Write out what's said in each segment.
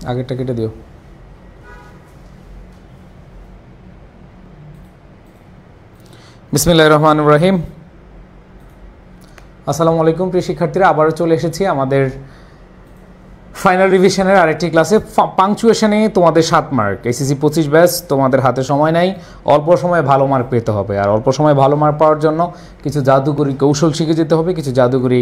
আগেরটা কেটে দিও। বিসমিল্লাহির রহমানির রহিম। আসসালামু আলাইকুম প্রিয় শিক্ষার্থীরা, আবারও চলে এসেছি আমাদের ফাইনাল রিভিশনের আরেকটি ক্লাসে। পাংচুয়েশনে তোমাদের 7 মার্ক, এসএসসি 25 ব্যাচ। তোমাদের হাতে সময় নাই, অল্প সময়ে ভালো মার্ক পেতে হবে। আর অল্প সময়ে ভালো মার্ক পাওয়ার জন্য কিছু জাদুকরি কৌশল শিখে যেতে হবে, কিছু জাদুকরি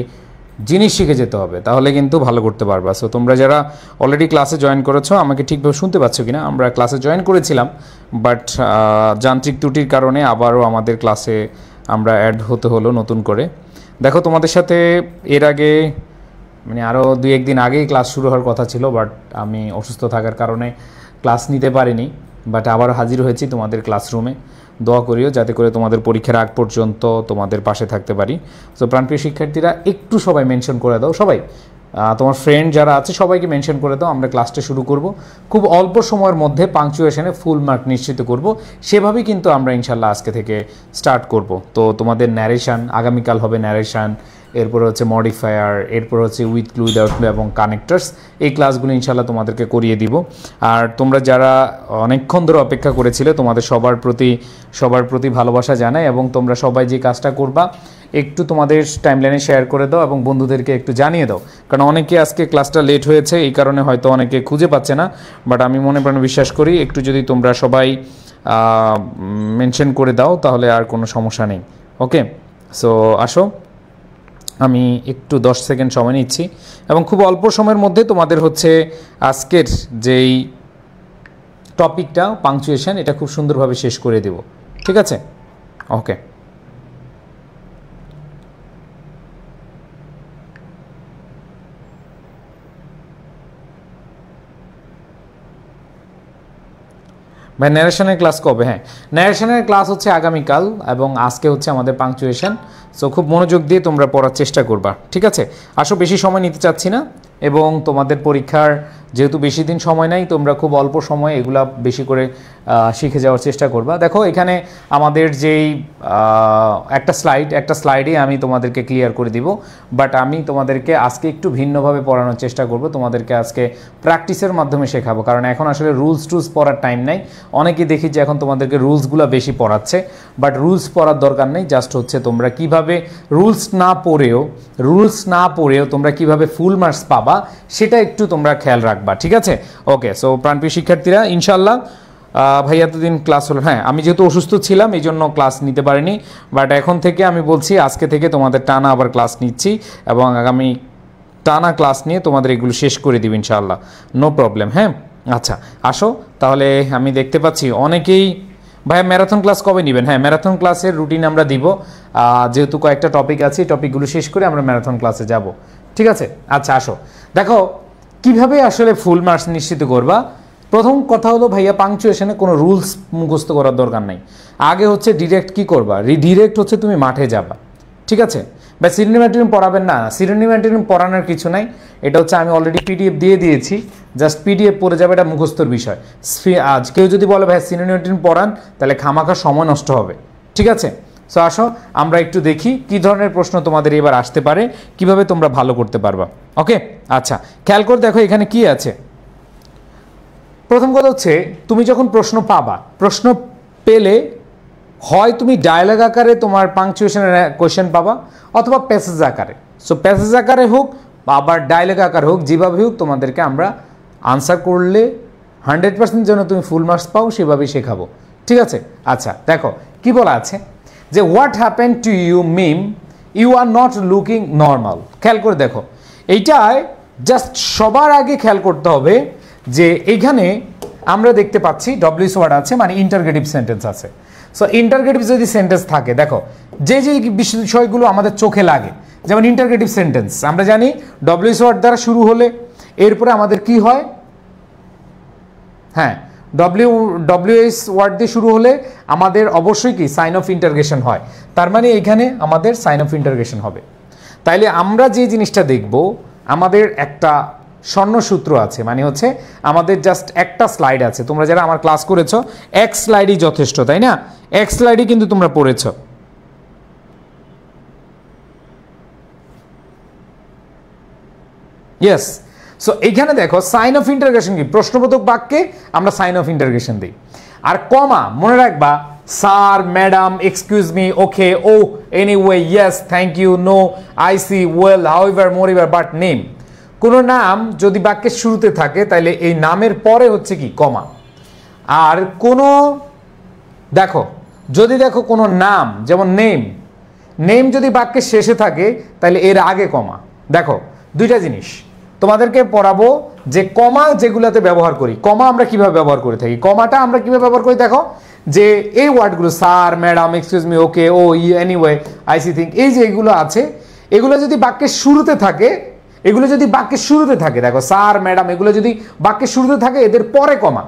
জিনিস শিখে যেতে হবে, তাহলে কিন্তু ভালো করতে পারবা। সো তোমরা যারা অলরেডি ক্লাসে জয়েন করেছো, আমাকে ঠিকভাবে শুনতে পাচ্ছ কিনা? আমরা ক্লাসে জয়েন করেছিলাম, বাট যান্ত্রিক ত্রুটির কারণে আবারও আমাদের ক্লাসে আমরা অ্যাড হতে হলো নতুন করে। দেখো, তোমাদের সাথে এর আগে মানে আরও 2-1 দিন আগেই ক্লাস শুরু হওয়ার কথা ছিল, বাট আমি অসুস্থ থাকার কারণে ক্লাস নিতে পারিনি। বাট আবার হাজির হয়েছি তোমাদের ক্লাসরুমে। দোয়া করিও যাতে করে তোমাদের পরীক্ষার আগ পর্যন্ত তোমাদের পাশে থাকতে পারি। সো প্রাণপ্রিয় শিক্ষার্থীরা, একটু সবাই মেনশন করে দাও, সবাই তোমার ফ্রেন্ড যারা আছে সবাইকে মেনশন করে দাও। আমরা ক্লাসটা শুরু করব, খুব অল্প সময়ের মধ্যে পাংচুয়েশনে ফুল মার্ক নিশ্চিত করব। সেভাবেই কিন্তু আমরা ইনশাল্লাহ আজকে থেকে স্টার্ট করব। তো তোমাদের ন্যারেশান আগামীকাল হবে, ন্যারেশান, এরপর হচ্ছে মডিফায়ার, এরপর হচ্ছে উইথ ক্লু, উইদাউট ক্লু এবং কানেক্টার্স। এই ক্লাসগুলো ইনশাল্লাহ তোমাদেরকে করিয়ে দিব। আর তোমরা যারা অনেকক্ষণ ধরে অপেক্ষা করেছিলে, তোমাদের সবার প্রতি ভালোবাসা জানাই। এবং তোমরা সবাই যে কাজটা করবা, একটু তোমাদের টাইমলাইনে শেয়ার করে দাও এবং বন্ধুদেরকে একটু জানিয়ে দাও, কারণ অনেকে আজকে ক্লাসটা লেট হয়েছে, এই কারণে হয়তো অনেকে খুঁজে পাচ্ছে না। বাট আমি মনে প্রাণে বিশ্বাস করি, একটু যদি তোমরা সবাই মেনশন করে দাও তাহলে আর কোনো সমস্যা নেই। ওকে, সো আসো, আমি একটু 10 সেকেন্ড সময় নিচ্ছি এবং খুব অল্প সময়ের মধ্যে তোমাদের হচ্ছে আজকের যেই টপিকটা পাংচুয়েশন, এটা খুব সুন্দরভাবে শেষ করে দেব। ঠিক আছে? ওকে। ভাই, ন্যারেশনের ক্লাস কবে? হ্যাঁ, ন্যারেশনের ক্লাস হচ্ছে আগামীকাল এবং আজকে হচ্ছে আমাদের পাংচুয়েশন। সো খুব মনোযোগ দিয়ে তোমরা পড়ার চেষ্টা করবা। ঠিক আছে? আসো, বেশি সময় নিতে চাচ্ছি না এবং তোমাদের পরীক্ষার যেহেতু বেশি দিন সময় নাই, তোমরা খুব অল্প সময়ে এগুলা বেশি করে শিখে যাওয়ার চেষ্টা করবা। দেখো, এখানে আমাদের যেই একটা স্লাইডে আমি তোমাদেরকে ক্লিয়ার করে দিব, বাট আমি তোমাদেরকে আজকে একটু ভিন্নভাবে পড়ানোর চেষ্টা করব। তোমাদেরকে আজকে প্র্যাকটিসের মাধ্যমে শেখাবো, কারণ এখন আসলে রুলস পড়ার টাইম নাই। অনেকেই দেখি যে এখন তোমাদেরকে রুলসগুলো বেশি পড়াচ্ছে, বাট রুলস পড়ার দরকার নেই। জাস্ট হচ্ছে তোমরা কিভাবে রুলস না পড়েও তোমরা কিভাবে ফুল মার্কস পাবা, সেটা একটু তোমরা খেয়াল রাখবা। ঠিক আছে? ওকে। সো প্রাণপ্রিয় শিক্ষার্থীরা, ইনশাল্লাহ ভাই এতদিন ক্লাস হলো, হ্যাঁ আমি যেহেতু অসুস্থ ছিলাম এই জন্য ক্লাস নিতে পারিনি, বাট এখন থেকে আমি বলছি আজকে থেকে তোমাদের টানা আবার ক্লাস নিচ্ছি এবং আগামী টানা ক্লাস নিয়ে তোমাদের এগুলো শেষ করে দিব ইনশাআল্লাহ, নো প্রবলেম। হ্যাঁ, আচ্ছা আসো তাহলে। আমি দেখতে পাচ্ছি অনেকেই ভাইয়া ম্যারাথন ক্লাস কবে নেবেন? হ্যাঁ, ম্যারাথন ক্লাসের রুটিন আমরা দিব, যেহেতু কয়েকটা টপিক আছে, এই টপিকগুলো শেষ করে আমরা ম্যারাথন ক্লাসে যাব। ঠিক আছে? আচ্ছা আসো, দেখো কিভাবে আসলে ফুল মার্কস নিশ্চিত করবা। প্রথম কথা হলো ভাইয়া, পাংচুয়েশনে কোনো রুলস মুখস্থ করার দরকার নাই। আগে হচ্ছে ডিরেক্ট কি করবা, ডিরেক্ট হচ্ছে তুমি মাঠে যাবা। ঠিক আছে? বা সিনোনিম পড়াবেন না, সিনোনিম পড়ানোর কিছু নাই। এটা হচ্ছে আমি অলরেডি পিডিএফ দিয়ে দিয়েছি, জাস্ট পিডিএফ পড়ে যাবে, এটা মুখস্থর বিষয়। আজ কেউ যদি বলে ভাই সিনোনিম পড়ান, তাহলে খামাখা সময় নষ্ট হবে। ঠিক আছে? সো আসো আমরা একটু দেখি কি ধরনের প্রশ্ন তোমাদের এবার আসতে পারে, কিভাবে তোমরা ভালো করতে পারবা। ওকে, আচ্ছা খেয়াল করে দেখো এখানে কি আছে। প্রথম কথা হচ্ছে, তুমি যখন প্রশ্ন পাবা, প্রশ্ন পেলে হয় তুমি ডায়লগ আকারে তোমার পাংচুয়েশনের কোয়েশ্চেন পাবা, অথবা প্যাসেজ আকারে। সো প্যাসেজ আকারে হোক বা আবার ডায়লগ আকারে হোক, যেভাবে হোক তোমাদেরকে আমরা আনসার করলে 100% যেন তুমি ফুল মার্কস পাও সেভাবেই শেখাবো। ঠিক আছে? আচ্ছা দেখো কি বলা আছে, যে what happen to you ma'am you are not looking normal. খেয়াল করে দেখো, এইটায় জাস্ট সবার আগে খেয়াল করতে হবে যে এইখানে আমরা দেখতে পাচ্ছি ডব্লিউএস ওয়ার্ড আছে, মানে ইন্টারগেটিভ সেন্টেন্স আছে। সো ইন্টারগেটিভ যদি সেন্টেন্স থাকে, দেখো যে বিষয়গুলো আমাদের চোখে লাগে, যেমন ইন্টারগেটিভ সেন্টেন্স আমরা জানি ডব্লিউএস ওয়ার্ড দ্বারা শুরু হলে এরপরে আমাদের কি হয়, হ্যাঁ ডব্লিউএস ওয়ার্ড দিয়ে শুরু হলে আমাদের অবশ্যই কি সাইন অফ ইন্টারগেশন হয়। তার মানে এখানে আমাদের সাইন অফ ইন্টারগেশন হবে। তাইলে আমরা যে জিনিসটা দেখব, আমাদের একটা স্বর্ণসূত্র আছে, মানে হচ্ছে আমাদের জাস্ট একটা স্লাইড আছে। তোমরা যারা আমার ক্লাস করেছো, এক স্লাইডই যথেষ্ট, তাই না? এক স্লাইডই কিন্তু তোমরা পড়েছো। ইয়েস। সো এইখানে দেখো সাইন অফ ইন্টারোগেশন কি, প্রশ্নবোধক বাক্যে আমরা সাইন অফ ইন্টারোগেশন দিই। আর কমা মনে রাখবা, sir, madam, excuse me, okay, oh, anyway, yes, thank you, no, I see, well, however, moreover, but, name. কোনো নাম যদি বাক্যের শুরুতে থাকে তাহলে এই নামের পরে হচ্ছে কি কমা। আর কোনো যদি দেখো কোনো নাম যেমন নেম, নেম যদি বাক্যের শেষে থাকে তাহলে এর আগে কমা। দেখো দুইটা জিনিস তোমাদেরকে পড়াবো যে কমা যেগুলোতে ব্যবহার করি, কমা আমরা কিভাবে ব্যবহার করে থাকি, কমাটা আমরা কিভাবে ব্যবহার করি। দেখো যে এই ওয়ার্ডগুলো sir, madam, excuse me, okay, oh, anyway, I see, think, এই যে এগুলো আছে, এগুলো যদি বাক্যের শুরুতে থাকে, এগুলো যদি বাক্যের শুরুতে থাকে, দেখো স্যার, ম্যাডাম, এগুলো যদি বাক্যের শুরুতে থাকে এদের পরে কমা।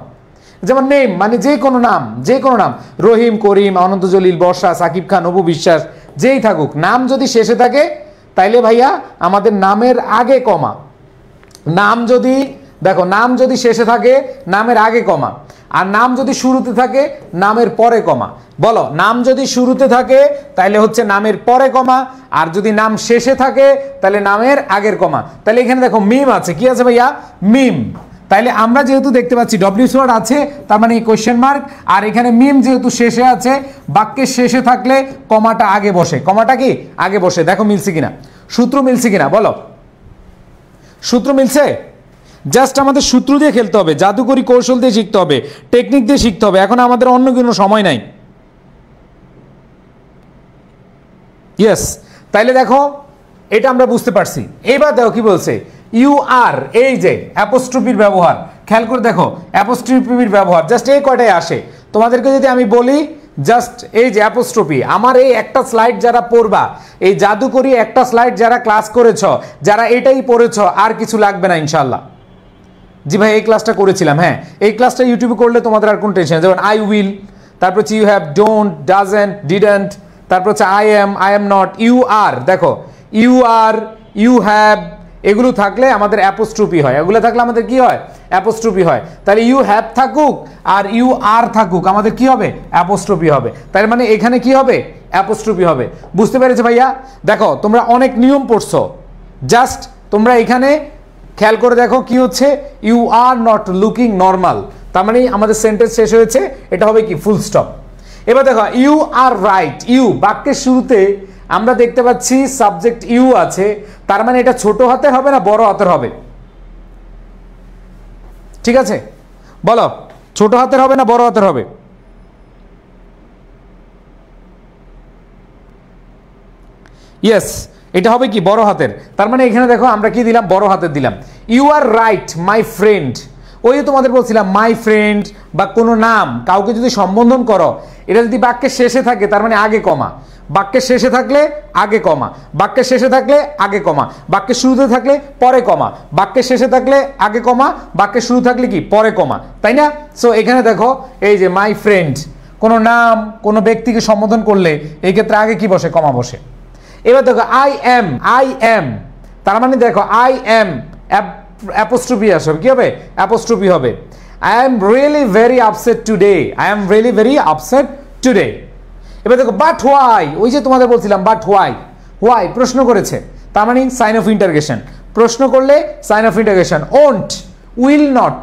যেমন নেম মানে যে কোনো নাম, যে কোনো নাম, রহিম, করিম, অনন্ত জলিল, বর্ষা, সাকিব খান, অপু বিশ্বাস, যেই থাকুক, নাম যদি শেষে থাকে তাইলে ভাইয়া আমাদের নামের আগে কমা। নাম যদি দেখো, নাম যদি শেষে থাকে নামের আগে কমা, আর নাম যদি শুরুতে থাকে নামের পরে কমা। বলো, নাম যদি শুরুতে থাকে তাহলে হচ্ছে নামের পরে কমা, আর যদি নাম শেষে থাকে তাহলে নামের আগের কমা। তাহলে এখানে দেখো মিম আছে, কি আছে ভাইয়া, মিম। তাইলে আমরা যেহেতু দেখতে পাচ্ছি ডব্লিউ ওয়ার্ড আছে, তার মানে কোয়েশ্চেন মার্ক, আর এখানে মিম যেহেতু শেষে আছে, বাক্যের শেষে থাকলে কমাটা আগে বসে। কমাটা কি আগে বসে। দেখো মিলছে কিনা, সূত্র মিলছে কিনা বলো, সূত্র মিলছে? জাস্ট আমাদের সূত্র দিয়ে খেলতে হবে, জাদুকরি কৌশল দিয়ে শিখতে হবে, টেকনিক দিয়ে শিখতে হবে। এখন আমাদের অন্য কোনো সময় নাই। ইয়েস, তাইলে দেখো এটা আমরা বুঝতে পারছি। এবার দেখো কি বলছে, ইউ আর, এই যে অ্যাপোস্ট্রফির ব্যবহার, খেয়াল করে দেখো অ্যাপোস্ট্রফির ব্যবহার জাস্ট এই কয়টাই আসে। তোমাদেরকে যদি আমি বলি জাস্ট এই যে অ্যাপোস্ট্রফি, আমার এই একটা স্লাইড যারা পড়বা, এই জাদুকরি একটা স্লাইড যারা ক্লাস করেছ, যারা এটাই পড়েছ, আর কিছু লাগবে না ইনশাল্লাহ। জি ভাই এই ক্লাসটা করেছিলাম, হ্যাঁ এই ক্লাসটা ইউটিউবে করলে তোমাদের আর কোন টেনশন। যেমন আই উইল, তারপর হচ্ছে you have, don't, doesn't, didn't, তারপর হচ্ছে I am not, you are. দেখো ইউ আর, ইউ হ্যাভ, এগুলো থাকলে আমাদের অ্যাপোস্ট্রফি হয়, এগুলো থাকলে আমাদের কি হয়, অ্যাপোস্ট্রফি হয়। তাহলে ইউ হ্যাভ থাকুক আর ইউ আর থাকুক, আমাদের কি হবে, অ্যাপোস্ট্রফি হবে। তার মানে এখানে কি হবে, অ্যাপোস্ট্রফি হবে। বুঝতে পেরেছো ভাইয়া? দেখো তোমরা অনেক নিয়ম পড়ছো, জাস্ট তোমরা এখানে খেয়াল করে দেখো কি হচ্ছে, you are not looking normal, তার মানে আমাদের সেন্টেন্স শেষ হয়েছে, এটা হবে কি ফুল স্টপ। এবার দেখো ইউ আর রাইট, ইউ বাক্যের শুরুতে আমরা দেখতে পাচ্ছি সাবজেক্ট ইউ আছে, তার মানে এটা ছোট হাতের হবে না বড় হাতের হবে? ঠিক আছে বলো, ছোট হাতের হবে না বড় হাতের হবে? ইয়েস, এটা হবে কি বড় হাতের। তার মানে এখানে দেখো আমরা কি দিলাম, বড় হাতের দিলাম। You are right my friend, ওই তোমাদের বলছিলাম মাই ফ্রেন্ড বা কোনো নাম কাউকে যদি সম্বোধন করো, এটা যদি বাক্যের শেষে থাকে তার মানে আগে কমা, বাক্যের শেষে থাকলে আগে কমা, বাক্যের শেষে থাকলে আগে কমা, বাক্যের শুরুতে থাকলে পরে কমা, বাক্যের শেষে থাকলে আগে কমা, বাক্যের শুরু থাকলে কি পরে কমা, তাই না? সো এখানে দেখো এই যে মাই ফ্রেন্ড, কোনো নাম কোনো ব্যক্তিকে সম্বোধন করলে এই ক্ষেত্রে আগে কি বসে, কমা বসে। এবার দেখো আই এম, তার মানে দেখো আই এম অ্যাপোস্ট্রফি আসবে, কি হবে, অ্যাপোস্ট্রফি হবে। I am really very upset today, I am really very upset today. এবার দেখো বাট হোয়াই, ওই যে তোমাদের বলছিলাম বাট হোয়াই, হোয়াই প্রশ্ন করেছে, তার মানে সাইন অফ ইন্টারগেশন, প্রশ্ন করলে sign of interrogation. Won't, will not.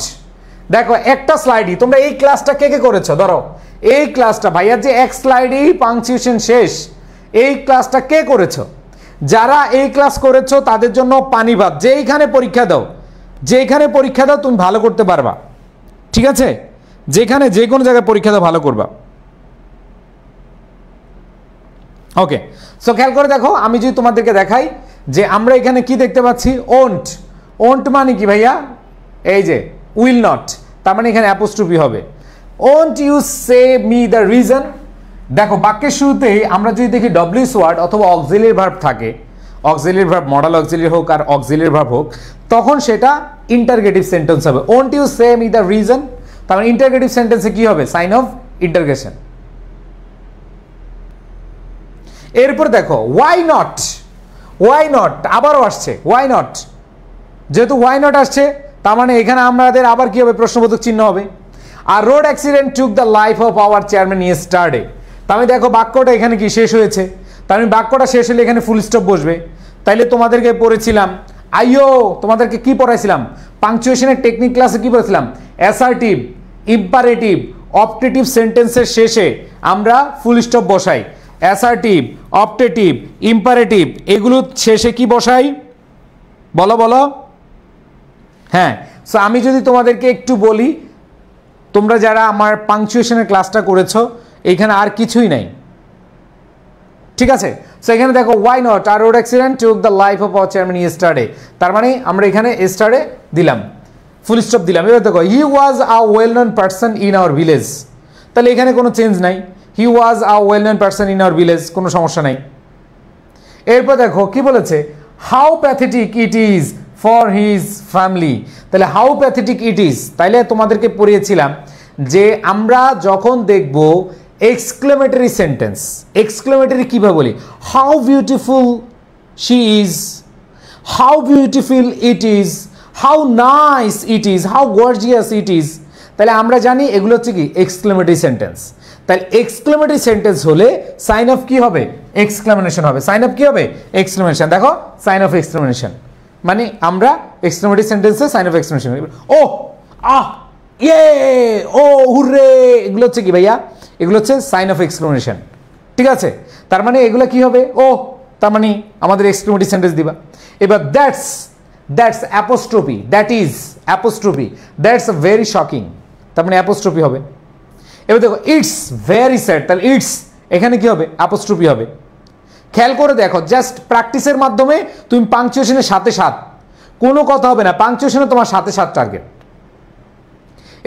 দেখো একটা স্লাইডই, তোমরা এই ক্লাসটা কে কে করেছো, ধরো এই ক্লাসটা ভাইয়ার যে এক স্লাইডেই পাংচুয়েশন শেষ, এই ক্লাসটা কে করেছো? যারা এই ক্লাস করেছো তাদের জন্য পানি ভাত, যেইখানে পরীক্ষা দাও, যেখানে পরীক্ষা দাও তুমি ভালো করতে পারবা, ঠিক আছে? যেখানে যে কোনো জায়গায় পরীক্ষা দাও ভালো করবা। ওকে, সো খেয়াল করে দেখো, আমি যদি তোমাদেরকে দেখাই যে আমরা এখানে কি দেখতে পাচ্ছি, ওন্ট, ওন্ট মানে কি ভাইয়া, এই যে উইল নট, তার মানে এখানে অ্যাপোস্ট্রফি হবে। Won't you say me the reason, দেখো বাক্যের শুরুতেই আমরা যদি দেখি ডব্লিউএস ওয়ার্ড অথবা অক্সিলিয়ারি ভার্ব থাকে, অক্সিলিয়ারি ভার্ব মডাল অক্সিলিয়ারি হোক আর অক্সিলিয়ারি ভার্ব হোক, তখন সেটা ইন্টারগেটিভ সেন্টেন্স হবে। Won't you say me the reason, তার মানে ইন্টারগেটিভ সেন্টেন্সে কি হবে, সাইন অফ ইন্টারগেশন। এরপর দেখো ওয়াই নট, ওয়াই নট আবারও আসছে, ওয়াই নট, যেহেতু ওয়াই নট আসছে তার মানে এখানে আমাদের আবার কি হবে, প্রশ্নবোধক চিহ্ন হবে। আর road accident took the life of our chairman yesterday, তার মানে দেখো বাক্যটা এখানে কি শেষ হয়েছে, তার মানে বাক্যটা শেষ হলে এখানে ফুল স্টপ বসবে। তাইলে তোমাদেরকে পড়েছিলাম আইও তোমাদেরকে কি পড়াইছিলাম, পাংচুয়েশনের টেকনিক ক্লাসে কি পড়াইছিলাম, অ্যাসার্টিভ, ইম্পারেটিভ, অপটেটিভ সেন্টেন্সের শেষে আমরা ফুল স্টপ বসাই। অ্যাসার্টিভ, অপটেটিভ, ইম্পারেটিভ এগুলো শেষে কি বসাই বলো বলো? হ্যাঁ, সো আমি যদি তোমাদেরকে একটু বলি, তোমরা যারা আমার পাংচুয়েশনের ক্লাসটা করেছো এখানে আর কিছুই নাই, ঠিক আছে? সো এখানে দেখো, why not are road accident took the life of our chairman yesterday, তার মানে আমরা এখানে ইয়েস্টারডে দিলাম, ফুল স্টপ দিলাম। এবার দেখো, he was a well known person in our village, তাহলে এখানে কোনো চেঞ্জ নাই, he was a well known person in our village, কোনো সমস্যা নাই। এরপর দেখো কি বলেছে, how pathetic it is for his family, তাহলে হাউ প্যাথেটিক ইট ইজ, তাইলে তোমাদেরকে পড়িয়েছিলাম যে আমরা যখন দেখব এক্সক্লেমেটরি সেন্টেন্স, এক্সক্লেমেটরি কিভাবে বলি, how beautiful she is, how beautiful it is, how nice it is, how gorgeous it is, তাহলে আমরা জানি এগুলো হচ্ছে কি এক্সক্লেমেটরি সেন্টেন্স। তাহলে এক্সক্লেমেটরি সেন্টেন্স হলে সাইন অফ কি হবে, এক্সক্লেমেশন হবে। সাইন অফ কি হবে, এক্সক্লেমেশন। দেখো, সাইন অফ এক্সক্লেমেশন মানে আমরা এক্সক্লেমেটরি সেন্টেন্সে সাইন অফ এক্সক্লেমেশন, ও আহ ইয়ে ও হুররে, এগুলো হচ্ছে কি ভাইয়া, এগুলো হচ্ছে সাইন অফ এক্সক্লেমেশন, ঠিক আছে? তার মানে এগুলো কি হবে, ও, তার মানে আমাদের এক্সক্লেমেটরি সেন্টেন্স দিবা। এবার that's apostrophe, that is apostrophe, that's very shocking, তার মানে অ্যাপোস্ট্রফি হবে। এবার দেখো, ইটস ভেরি স্যাড, তাহলে ইটস এখানে কি হবে, অ্যাপোস্ট্রফি হবে। খেয়াল করে দেখো, জাস্ট প্র্যাকটিসের মাধ্যমে তুমি পাংচুয়েশনের সাথে সাথ, কোনো কথা হবে না, পাংচুয়েশনে তোমার সাথে সাথ টার্গেট।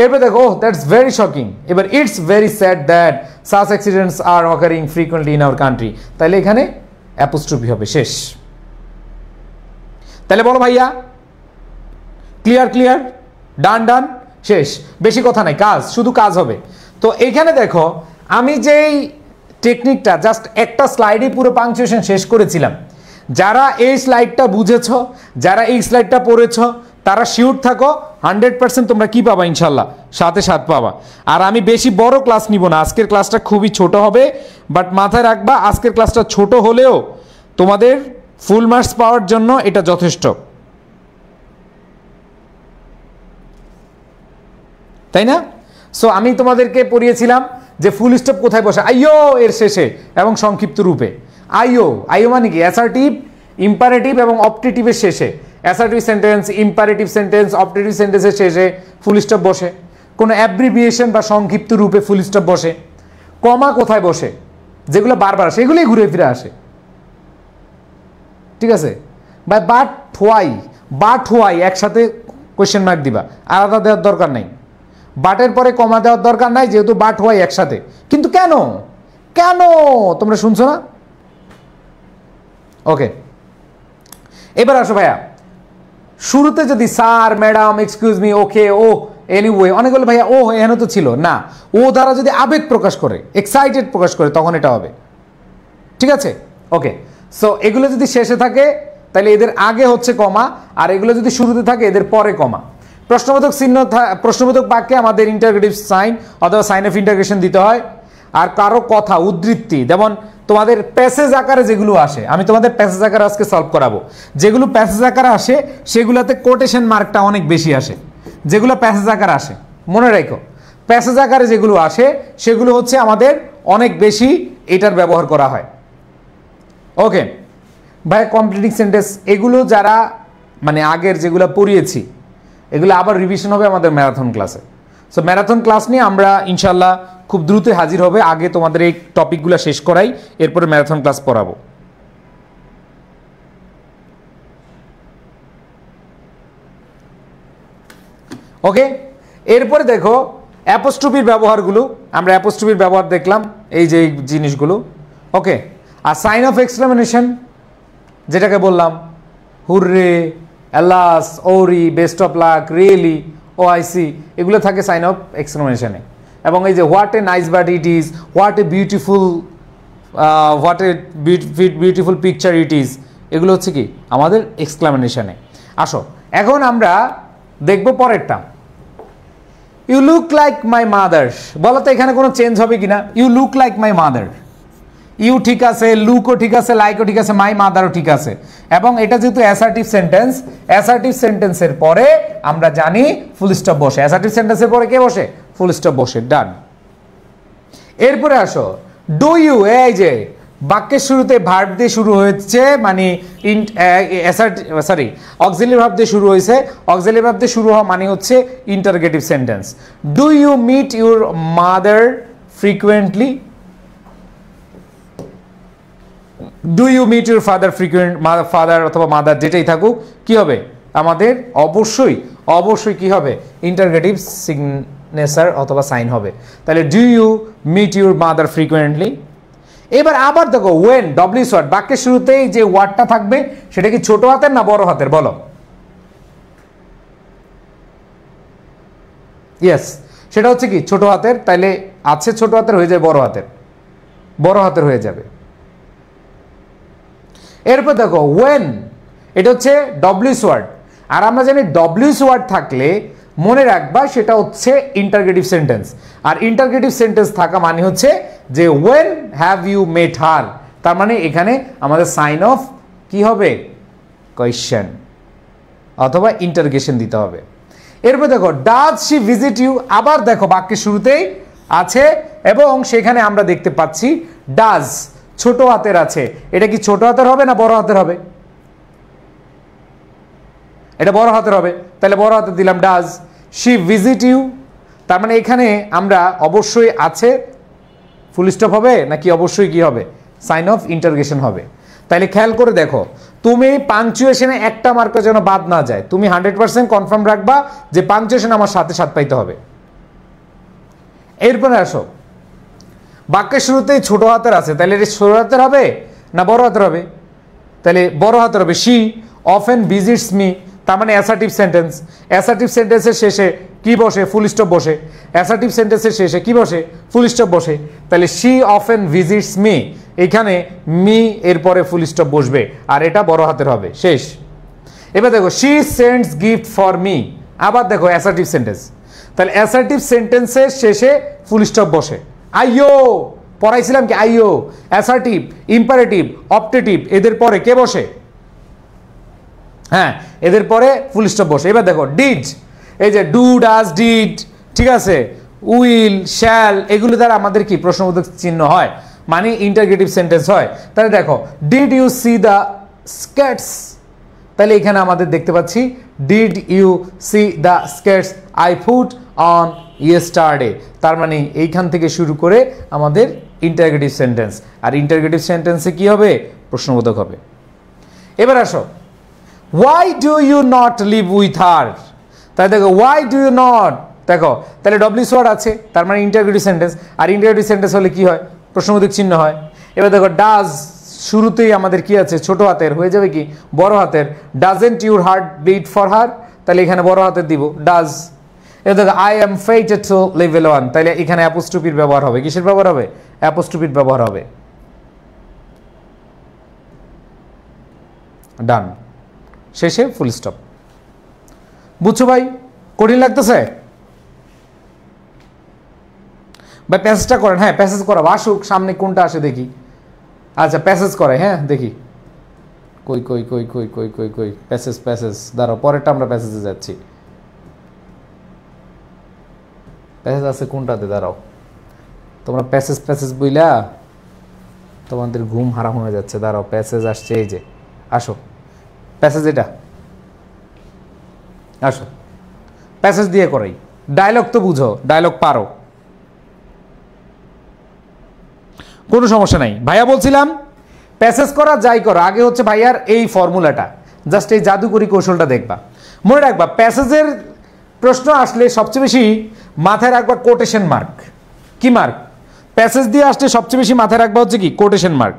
এরপর দেখো, ও দ্যাটস ভেরি শকিং, এবার it's very sad that such accidents are occurring frequently in our country, তাহলে এখানে অ্যাপোস্ট্রফি হবে, শেষ। তাহলে বলো ভাইয়া, ক্লিয়ার ক্লিয়ার, ডান ডান, শেষ, বেশি কথা নাই, কাজ, শুধু কাজ হবে। তো এখানে দেখো, আমি যেই টেকনিকটা জাস্ট একটা স্লাইডে পুরো পাংচুয়েশন শেষ করেছিলাম, যারা এই স্লাইডটা বুঝেছ, যারা এই স্লাইডটা পড়েছ, তারা শিওর থাকো 100% তোমরা কি পাবা, ইনশাল্লাহ সাথে সাথ পাবা। আর আমি বেশি বড় ক্লাস নিব না, আজকের ক্লাসটা খুবই ছোট হবে, বাট মাথায় রাখবা আজকের ক্লাসটা ছোট হলেও তোমাদের ফুল মার্কস পাওয়ার জন্য এটা যথেষ্ট, তাই না? সো আমি তোমাদেরকে পড়িয়েছিলাম যে ফুল স্টপ কোথায় বসে, আইও এর শেষে এবং সংক্ষিপ্ত রূপে। আইও, আইও মানে কি, অ্যাসার্টিভ, ইম্পারেটিভ এবং অপটেটিভের শেষে, assertive sentence, imperative sentence, optative সেন্টেন্সের শেষে ফুল স্টপ বসে। কোনো অ্যাব্রিভিয়েশন বা সংক্ষিপ্ত রূপে ফুল স্টপ বসে। কমা কোথায় বসে, যেগুলো বারবার আসে এগুলোই ঘুরে ফিরে আসে, ঠিক আছে? বাট হোয়াই একসাথে কোয়েশ্চেন মার্ক দিবা, আলাদা দেওয়ার দরকার নাই। বাটের পরে কমা দেওয়ার দরকার নাই, যেহেতু বাট হোয়াই একসাথে। কিন্তু কেন কেন তোমরা শুনছো না? ওকে, এবার আসো ভাইয়া, শুরুতে যদি sir, madam, excuse me, okay, oh, anyway, অনেকগুলো ভাইয়া ও এখানে তো ছিল না, ও দ্বারা যদি আবেগ প্রকাশ করে, এক্সাইটেড প্রকাশ করে, তখন এটা হবে, ঠিক আছে? ওকে, সো এগুলো যদি শেষে থাকে তাহলে এদের আগে হচ্ছে কমা, আর এগুলো যদি শুরুতে থাকে এদের পরে কমা। প্রশ্নবোধক চিহ্ন, প্রশ্নবোধক বাক্যে আমাদের ইন্টারগ্রেটিভ সাইন অথবা সাইন অফ ইন্টারগ্রেশন দিতে হয়। আর কারো কথা, উদ্ধৃতি, যেমন তোমাদের প্যাসেজ আকারে যেগুলো আসে, আমি তোমাদের প্যাসেজ আকারে আজকে সলভ করাবো। যেগুলো প্যাসেজ আকারে আসে সেগুলোতে কোটেশন মার্কটা অনেক বেশি আসে। যেগুলো প্যাসেজ আকারে আসে, মনে রাখো, প্যাসেজ আকারে যেগুলো আসে সেগুলো হচ্ছে আমাদের অনেক বেশি এটার ব্যবহার করা হয়। ওকে ভাই, কমপ্লিটিং সেন্টেন্স এগুলো যারা মানে আগের যেগুলো পড়িয়েছি এগুলো আবার রিভিশন হবে আমাদের ম্যারাথন ক্লাসে। সো ম্যারাথন ক্লাস নিয়ে আমরা ইনশাল্লাহ খুব দ্রুত হাজির হবে। আগে তোমাদের এই টপিকগুলো শেষ করাই, এরপরে ম্যারাথন ক্লাস পড়াবো। ওকে, এরপরে দেখো অ্যাপোস্ট্রফির ব্যবহারগুলো, আমরা অ্যাপোস্ট্রফির ব্যবহার দেখলাম, এই যে জিনিসগুলো। ওকে, আর সাইন অফ এক্সক্লেমেশন যেটাকে বললাম, হুররে, অ্যালাস, ওরি, বেস্ট অফ লাক, রিয়েলি, ও আইসি, এগুলো থাকে সাইন অফ এক্সক্লেমেশনে। এবং এই যে what a nice bird it is, what a beautiful picture it is, এগুলো হচ্ছে কি আমাদের এক্সক্লেমেশনে। আসো এখন আমরা দেখব পরেরটা, you look like my mother. বলো তো এখানে কোনো চেঞ্জ হবে কিনা? You look like my mother, you ঠিক আছে, লুকও ঠিক আছে, লাইকও ঠিক আছে, মাই মাদারও ঠিক আছে। এবং এটা যেহেতু অ্যাসার্টিভ সেন্টেন্স, অ্যাসার্টিভ সেন্টেন্সের পরে আমরা জানি ফুল স্টপ বসে। অ্যাসার্টিভ সেন্টেন্সের পরে কে বসে? ফুল স্টপ বসে। ডান। এরপরে আসো ডু ইউ, এই যে বাক্যের শুরুতে ভার্ব দিয়ে শুরু হয়েছে, মানে অক্সিলারি ভার্ব দিয়ে শুরু হয়েছে। অক্সিলারি ভার্ব দিয়ে শুরু হওয়া মানে হচ্ছে interrogative sentence. Do you meet your mother frequently? Do you meet your father frequent? Father অথবা মাদার যেটাই থাকুক, কি হবে আমাদের? অবশ্যই কি হবে? ইন্টারগেটিভ সিগনেচার অথবা সাইন হবে। তাহলে do you meet your mother frequently. এবার আবার দেখো ওয়েন, ডব্লিউএস ওয়ার্ড, বাক্যের শুরুতেই যে ওয়ার্ডটা থাকবে সেটা কি ছোট হাতের না বড় হাতের? বলো। ইয়েস, সেটা হচ্ছে কি ছোট হাতের। তাইলে আছে ছোট হাতের, হয়ে যায় বড় হাতের হয়ে যাবে। এরপর দেখো ওয়েন, এটা হচ্ছে ডব্লিউএস ওয়ার্ড। আর আমরা জানি ডব্লিউএস ওয়ার্ড থাকলে মনে রাখবা সেটা হচ্ছে ইন্টারগেটিভ সেন্টেন্স। আর ইন্টারগেটিভ সেন্টেন্স থাকা মানে হচ্ছে যে ওয়েন হ্যাভ ইউ মেট হার, তার মানে এখানে আমাদের সাইন অফ কি হবে? কোয়েশ্চেন অথবা ইন্টারগেশন দিতে হবে। এরপর দেখো ডাজ শি ভিজিট ইউ, আবার দেখো বাক্যের শুরুতেই আছে এবং সেখানে আমরা দেখতে পাচ্ছি ডাজ ছোট হাতের আছে। এটা কি ছোট হাতের হবে না বড় হাতের হবে? এটা বড় হাতের হবে। তাহলে বড় হাতের দিলাম ডাজ। শি ভিজিট ইউ, তার মানে এখানে আমরা অবশ্যই আছে ফুল স্টপ হবে নাকি অবশ্যই কি হবে? সাইন অফ ইন্টারগেশন হবে। তাহলে খেয়াল করে দেখো, তুমি পাংচুয়েশনে একটা মার্কের যেন বাদ না যায়। তুমি 100% কনফার্ম রাখবা যে পাংচুয়েশন আমার সাথে সাথে পাইতে হবে। এরপরে আসো বাক্যের শুরুতেই ছোট হাতের আছে, তাহলে এটা ছোট হাতের হবে না বড় হাতের হবে? তাহলে বড় হাতের হবে। শি অফেন ভিজিটস মি, তার মানে অ্যাসার্টিভ সেন্টেন্স। অ্যাসার্টিভ সেন্টেন্সের শেষে কি বসে? ফুল স্টপ বসে। অ্যাসার্টিভ সেন্টেন্সের শেষে কি বসে? ফুল স্টপ বসে। তাহলে শি অফেন ভিজিটস মি, এখানে মি এরপরে ফুল স্টপ বসবে আর এটা বড় হাতের হবে। শেষ। এবার দেখো she sends gift for me, আবার দেখো অ্যাসার্টিভ সেন্টেন্স। তাহলে অ্যাসার্টিভ সেন্টেন্সের শেষে ফুল স্টপ বসে। আইও পড়াইছিলাম কি? আইও অ্যাসার্টিভ, ইম্পারেটিভ, অপটেটিভ, এদের পরে কে বসে? হ্যাঁ, এদের পরে ফুল স্টপ বসে। এবার দেখো ডিড, এই যে ডু, ডাজ, ডিড, ঠিক আছে, উইল, শ্যাল, এগুলো দ্বারা আমাদের কি প্রশ্নবোধক চিহ্ন হয়, মানে ইন্টারগেটিভ সেন্টেন্স হয়। তাহলে দেখো did you see the skates, তাহলে এখানে আমাদের দেখতে পাচ্ছি did you see the skates I put on yesterday, তার মানে এইখান থেকে শুরু করে আমাদের ইন্টারগেটিভ সেন্টেন্স। আর ইন্টারগেটিভ সেন্টেন্সে কি হবে? প্রশ্নবোধক হবে। এবার আসো why do you not live with her, তাই দেখো ওয়াই ডু ইউ নট, দেখো তাহলে ডব্লিউএস ওয়ার্ড আছে, তার মানে ইন্টারগেটিভ সেন্টেন্স। আর ইন্টারগেটিভ সেন্টেন্স হলে কি হয়? প্রশ্নবোধক চিহ্ন হয়। এবার দেখো ডাজ শুরুতেই আমাদের কি আছে? ছোট হাতের, হয়ে যাবে কি বড় হাতের। Doesn't your heart beat for her, তাহলে এখানে বড় হাতের দিব ডাজ। এবার দেখো I M faded two level 1, তাহলে এখানে অ্যাপোস্ট্রোফির ব্যবহার হবে। কিসের ব্যবহার হবে? অ্যাপোস্ট্রোফির ব্যবহার হবে। ডান। শেষে ফুল স্টপ। বুঝছো ভাই? কঠিন লাগতেছে ভাই? প্যাসেজটা করেন। হ্যাঁ প্যাসেজ করা আসুক, সামনে কোনটা আসে দেখি। আচ্ছা প্যাসেজ করে, হ্যাঁ দেখি। কই কই কই কই কই কই কই প্যাসেজ, প্যাসেজ দাঁড়াও, পরেরটা আমরা প্যাসেজে যাচ্ছি। প্যাসেজ আছে কোনটাতে? দাঁড়াও, তোমরা প্যাসেজ প্যাসেজ বইলা তোমাদের ঘুম হারাম হয়ে যাচ্ছে। দাঁড়াও, প্যাসেজ আসছে, এই যে আসো প্যাসেজ, এটা আসো প্যাসেজ দিয়ে করাই। ডায়লগ তো বুঝো, ডায়লগ পারো, কোনো সমস্যা নাই। ভাইয়া বলছিলাম প্যাসেজ করা যাই করো, আগে হচ্ছে ভাইয়ার এই ফর্মুলাটা, জাস্ট এই জাদুকরি কৌশলটা দেখবা। মনে রাখবা প্যাসেজের প্রশ্ন আসলে সবচেয়ে বেশি মাথায় রাখবা কোটেশন মার্ক। কি মার্ক? প্যাসেজ দিয়ে আসলে সবচেয়ে বেশি মাথায় রাখবা হচ্ছে কি কোটেশন মার্ক।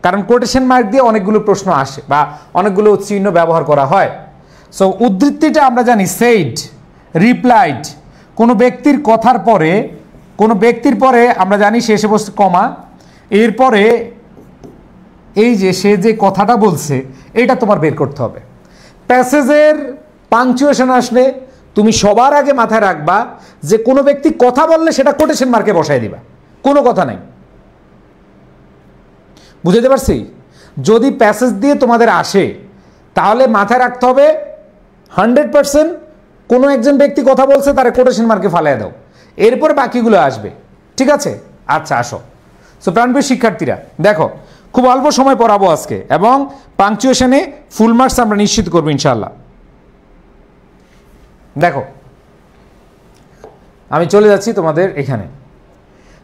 কারণ কোটেশন মার্ক দিয়ে অনেকগুলো প্রশ্ন আসে বা অনেকগুলো চিহ্ন ব্যবহার করা হয়। সো উদ্ধৃতিটা আমরা জানি সেইড, রিপ্লাইড, কোনো ব্যক্তির কথার পরে, কোনো ব্যক্তির পরে আমরা জানি শেষে বসে কমা, এরপরে এই যে সে যে কথাটা বলছে এটা তোমার বের করতে হবে। প্যাসেজের পাংচুয়েশন আসলে তুমি সবার আগে মাথায় রাখবা যে কোনো ব্যক্তি কথা বললে সেটা কোটেশন মার্কে বসাই দিবা, কোনো কথা নাই। বুঝতে পারছি? যদি প্যাসেজ দিয়ে তোমাদের আসে তাহলে মাথায় রাখতে হবে 100% কোনো একজন ব্যক্তি কথা বলছে তারা কোটেশন মার্কে ফালিয়ে দাও, এরপরে বাকিগুলো আসবে। ঠিক আছে? আচ্ছা আসো। সো প্রাণপ্রিয় শিক্ষার্থীরা দেখো, খুব অল্প সময় পড়াবো আজকে এবং পাংচুয়েশনে ফুল মার্কস আমরা নিশ্চিত করবো ইনশাল্লাহ। দেখো আমি চলে যাচ্ছি তোমাদের এখানে,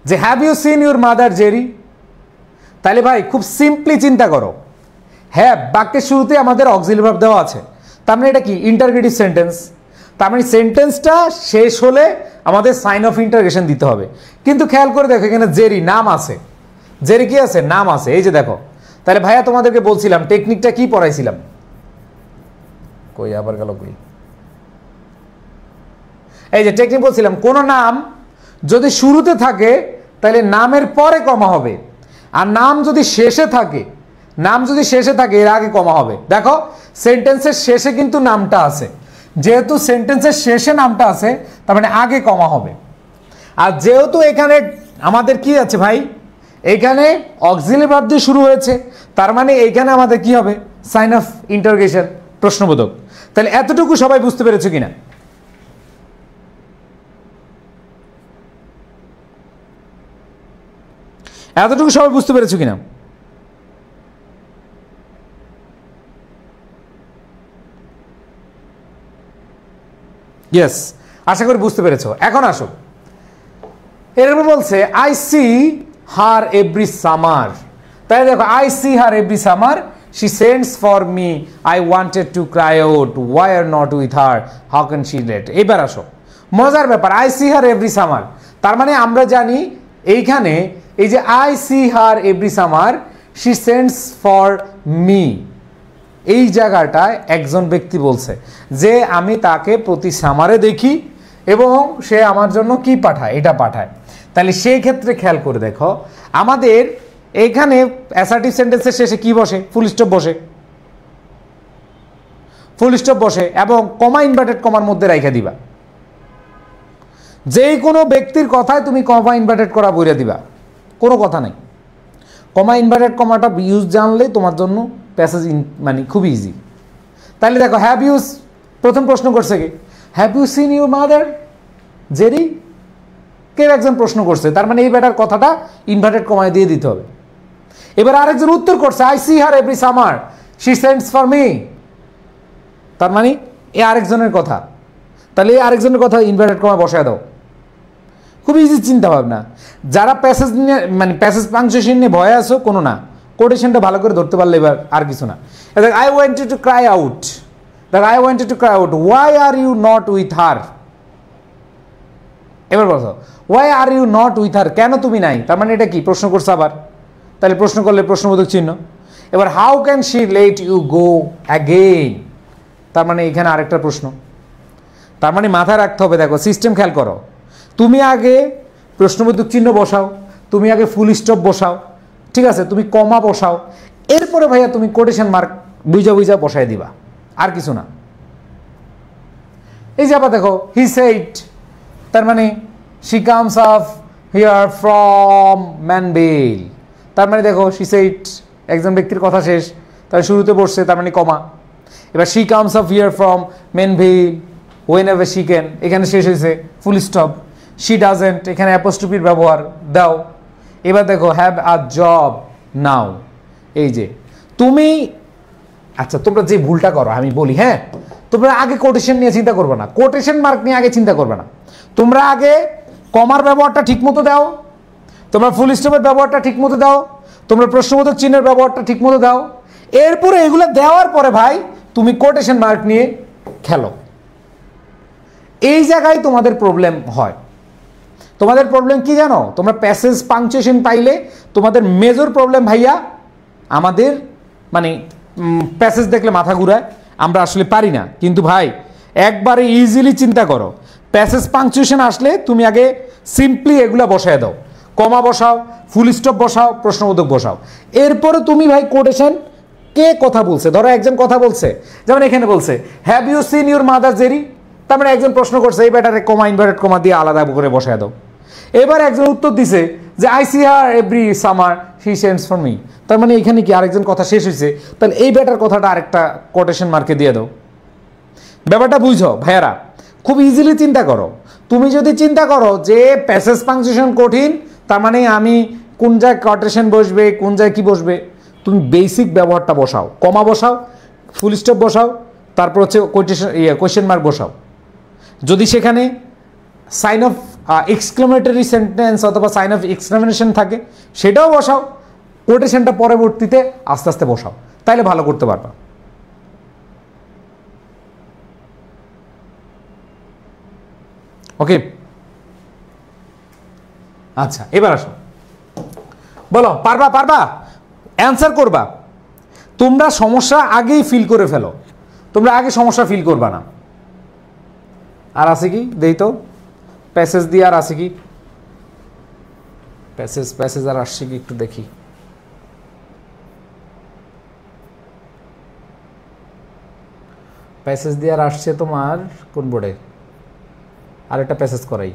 যে have you seen your mother Jerry. তাহলে ভাই খুব সিম্পলি চিন্তা করো, হ্যাভ বাক্যের শুরুতে আমাদের অক্সিলারি ভার্ব দেওয়া আছে, তার মানে এটা কি ইন্টারগেটিভ সেন্টেন্স, তার মানে সেন্টেন্সটা শেষ হলে আমাদের সাইন অফ ইন্টারগেশন দিতে হবে। কিন্তু খেয়াল করে দেখো এখানে জেরি নাম আছে, জেরি কি আছে? নাম আছে। এই যে দেখো, তাহলে ভাইয়া তোমাদেরকে বলছিলাম টেকনিকটা কি পড়াইছিলাম, কই আবার গেল কই, এই যে টেকনিক বলছিলাম, কোন নাম যদি শুরুতে থাকে তাহলে নামের পরে কমা হবে, আর নাম যদি শেষে থাকে, নাম যদি শেষে থাকে এর আগে কমা হবে। দেখো সেন্টেন্সের শেষে কিন্তু নামটা আছে, যেহেতু সেন্টেন্সের শেষে নামটা আছে তার মানে আগে কমা হবে। আর যেহেতু এখানে আমাদের কি আছে ভাই, এখানে অক্সিলারি ভার্ব দিয়ে শুরু হয়েছে, তার মানে এইখানে আমাদের কি হবে? সাইন অফ ইন্টারোগেশন, প্রশ্নবোধক। তাহলে এতটুকু সবাই বুঝতে পেরেছো কিনা? এতটুকু সবাই বুঝতে পেরেছো কিনা? ইয়েস, আশা করি বুঝতে পেরেছো। এখন আসো, এরপর বলছে I see her every summer. তাই দেখো, I see her every summer, she sends for me, I wanted to cry out, why are not with her, how can she let. এবার আসো, মজার ব্যাপার, I see her every summer, তার মানে আমরা জানি এইখানে এই যে I see her every summer, she sends for me, এই জায়গাটায় একজন ব্যক্তি বলছে যে আমি তাকে প্রতি সামারে দেখি এবং সে আমার জন্য কি পাঠায়, এটা পাঠায়। তাহলে সেই ক্ষেত্রে খেয়াল করে দেখো, আমাদের এখানে অ্যাসার্টিভ সেন্টেন্সের শেষে কি বসে? ফুল স্টপ বসে, ফুল স্টপ বসে এবং কমা ইনভার্টেড কমার মধ্যে রাইখা দিবা। যেই কোনো ব্যক্তির কথায় তুমি কমা ইনভার্টেড করা বইরা দিবা, কোনো কথা নাই। কমা ইনভার্টেড কমাটা ইউজ জানলে তোমার জন্য প্যাসেজ মানে খুব ইজি। তাহলে দেখো, হ্যাভ ইউ, প্রথম প্রশ্ন করছে কি, have you seen your mother Jerry? কেউ একজন প্রশ্ন করছে, তার মানে এই ব্যাটার কথাটা ইনভার্টেড কমায় দিয়ে দিতে হবে। এবার আরেকজন উত্তর করছে, I see her every summer, she sends for me, তার মানে এ আরেকজনের কথা, তাহলে এই আরেকজনের কথা ইনভার্টেড কমায় বসায় দাও। খুব ইজি চিন্তা ভাবনা। যারা প্যাসেজ নিয়ে মানে প্যাসেজ পাংচুয়েশন নিয়ে ভয়ে আছো, কোনো না, কোটেশনটা ভালো করে ধরতে পারলে এবার আর কিছু না। দেখ, I wanted to cry out, দেখ I wanted to cry out, why are you not with her. এবার বলো, why are you not with her, কেন তুমি নাই? তার মানে এটা কি প্রশ্ন করছে আবার, তাহলে প্রশ্ন করলে প্রশ্নবোধক চিহ্ন। এবার how can she let you go again, তার মানে এখানে আরেকটা প্রশ্ন। তার মানে মাথায় রাখতে হবে, দেখো সিস্টেম খেয়াল করো, তুমি আগে প্রশ্নবোধক চিহ্ন বসাও, তুমি আগে ফুল স্টপ বসাও, ঠিক আছে, তুমি কমা বসাও, এরপরে ভাইয়া তুমি কোটেশন মার্ক বুঝা বুঝা বসাই দিবা, আর কিছু না। এই যে আবার দেখো, হি সেড, তার মানে she comes of here from Manvel, তার মানে দেখো শি সেড একজন ব্যক্তির কথা শেষ, তার শুরুতে বসছে, তার মানে কমা। এবার she comes of here from Manvel whenever she can, এখানে শেষ হয়েছে ফুল স্টপ। শি ডাজেন্ট, এখানে অ্যাপোস্ট্রফির ব্যবহার দাও। এবার দেখো, হ্যাভ আ জব নাও, এই যে তুমি, আচ্ছা তোমরা যে ভুলটা করো আমি বলি, হ্যাঁ, তোমরা আগে কোটেশন নিয়ে চিন্তা করবে না, কোটেশন মার্ক নিয়ে আগে চিন্তা করবে না। তোমরা আগে কমার ব্যবহারটা ঠিক মতো দাও, তোমরা ফুল স্টপের ব্যবহারটা ঠিক মতো দাও, তোমরা প্রশ্নবোধক চিহ্নের ব্যবহারটা ঠিক মতো দাও, এরপরে এগুলো দেওয়ার পরে ভাই তুমি কোটেশন মার্ক নিয়ে খেলো। এই জায়গায় তোমাদের প্রবলেম হয়। তোমাদের প্রবলেম কি জানো? তোমরা প্যাসেজ পাংচুয়েশন পাইলে তোমাদের মেজর প্রবলেম ভাইয়া, আমাদের মানে প্যাসেজ দেখলে মাথা ঘুরায়, আমরা আসলে পারি না। কিন্তু ভাই একবারে ইজিলি চিন্তা করো, প্যাসেজ পাংচুয়েশন আসলে তুমি আগে সিম্পলি এগুলা বসায় দাও, কমা বসাও, ফুল স্টপ বসাও, প্রশ্নবোধক বসাও, এরপরে তুমি ভাই কোটেশন কে কথা বলছে, ধরো একজন কথা বলছে, যেমন এখানে বলছে have you seen your mother Jerry, তার মানে একজন প্রশ্ন করছে, এই ব্যাটারে কমা ইনভার্টেড কমা দিয়ে আলাদা করে বসায় দাও। এবার একজন উত্তর দিছে যে I see her every summer he sends for me, তার মানে এখানে কি আরেকজন কথা শেষ হয়েছে, তাহলে এই বেটার কথাটা আরেকটা কোটেশন মার্কে দিয়ে দাও। ব্যাপারটা বুঝো ভাইয়ারা, খুব ইজিলি চিন্তা করো। তুমি যদি চিন্তা করো যে প্যাসেজ পাংচুয়েশন কঠিন, তার মানে আমি কোন জায়গায় কোটেশন বসবে, কোন জায়গায় কি বসবে, তুমি বেসিক ব্যবহারটা বসাও, কমা বসাও, ফুল স্টপ বসাও, তারপর হচ্ছে কোয়েশ্চেন মার্ক বসাও। যদি সেখানে সাইন অফ এক্সক্লামেটরি সেন্টেন্স অথবা সাইন অফ এক্সক্লামেশন থাকে সেটাও বসাও, কোটেশনটা পরবর্তীতে আস্তে আস্তে বসাও, তাইলে ভালো করতে পারবা। ওকে, আচ্ছা এবার আসো, বলো পারবা পারবা অ্যান্সার করবা। তোমরা সমস্যা আগেই ফিল করে ফেলো, তোমরা আগে সমস্যা ফিল করবা না। আর আছে কি দেই তো, প্যাসেজ দিয়ে আর আছে কি, প্যাসেজ আর আসছে কি একটু দেখি। প্যাসেজ দিয়ে আর আসছে তোমার কোন বোর্ডে, আরেকটা প্যাসেজ করাই,